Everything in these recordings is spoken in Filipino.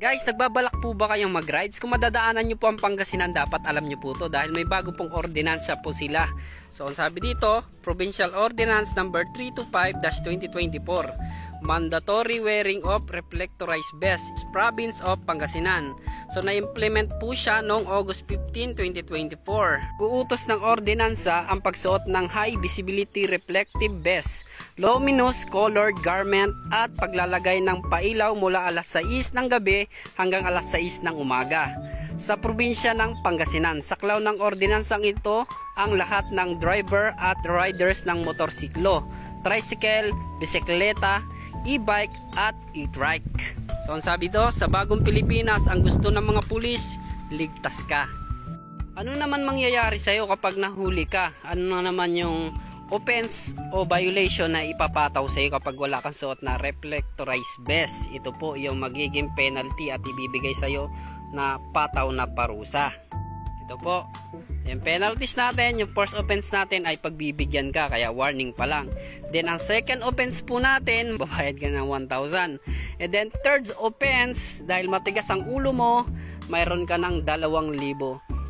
Guys, nagbabalak po ba kayong mag-rides? Kung madadaanan nyo po ang Pangasinan, dapat alam nyo po to dahil may bago pong ordinansa po sila. So, ang sabi dito, Provincial Ordinance number 325-2024. Mandatory wearing of reflectorized vest, Province of Pangasinan. So, na-implement po siya noong August 15, 2024. Uutos ng ordinansa ang pagsuot ng high visibility reflective vest, luminous colored garment at paglalagay ng pailaw mula alas 6 ng gabi hanggang alas 6 ng umaga. Sa probinsya ng Pangasinan, saklaw ng ordinansang ito ang lahat ng driver at riders ng motorsiklo, tricycle, bisikleta, e-bike at e-trike. So ang sabi do, sa bagong Pilipinas, ang gusto ng mga pulis, ligtas ka. Ano naman mangyayari sa'yo kapag nahuli ka? Ano naman yung offense o violation na ipapataw sa'yo kapag wala kang suot na reflectorized vest? Ito po yung magiging penalty at ibibigay sa'yo na pataw na parusa. Ito po, yung penalties natin, yung first offense natin ay pagbibigyan ka, kaya warning pa lang. Then ang second offense po natin, babayad ka ng 1,000. And then third offense, dahil matigas ang ulo mo, mayroon ka ng 2,000.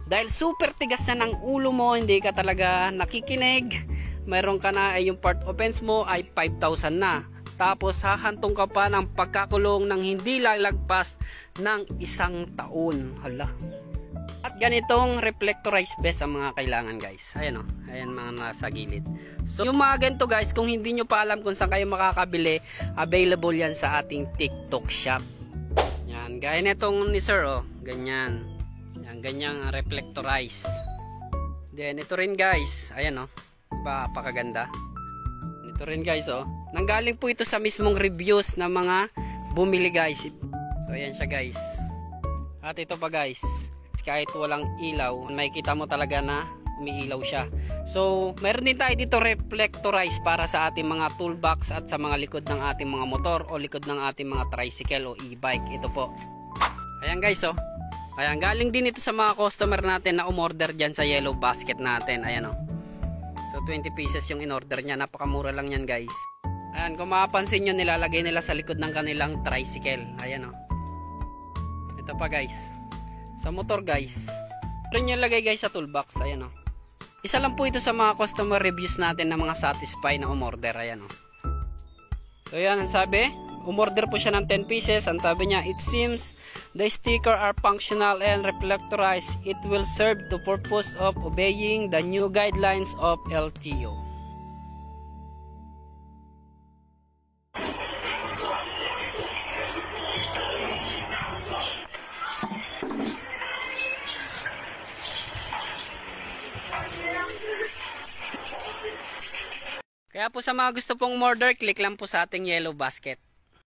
Dahil super tigas na ng ulo mo, hindi ka talaga nakikinig, mayroon ka na ay yung part offense mo ay 5,000 na. Tapos hahantong ka pa ng pagkakulong ng hindi lalagpas ng 1 taon. Hala. At ganitong reflectorized vest ang mga kailangan, guys. Ayan o. Ayan mga nasa gilid. So yung mga ganito, guys, kung hindi nyo pa alam kung saan kayo makakabili, available yan sa ating TikTok shop. Yan. Gaya nitong ni sir o. Ganyan. Yan. Ganyang reflectorized. Then ito rin, guys. Ayan o. Pakaganda. Ito rin, guys o. Nanggaling po ito sa mismong reviews ng mga bumili, guys. So ayan siya, guys. At ito pa, guys. Kahit walang ilaw, makikita mo talaga na umiilaw siya. So, meron din tayo dito reflectorized para sa ating mga toolbox at sa mga likod ng ating mga motor o likod ng ating mga tricycle o e-bike. Ito po. Ayan, guys, oh. Ayan, galing din ito sa mga customer natin na umorder dyan sa yellow basket natin. Ayan, oh. So, 20 pieces yung in-order niya. Napakamura lang yan, guys. Ayan, kung mapapansin nyo, nilalagay nila sa likod ng kanilang tricycle. Ayan, oh. Ito pa, guys. Sa motor, guys, rin yung lagay, guys, sa toolbox. Ayan o. Isa lang po ito sa mga customer reviews natin na mga satisfied na umorder. Ayan o. So yan, ang sabi, umorder po siya ng 10 pieces. Ang sabi niya, it seems the sticker are functional and reflectorized. It will serve the purpose of obeying the new guidelines of LTO. Kaya po sa mga gusto pong order, click lang po sa ating yellow basket.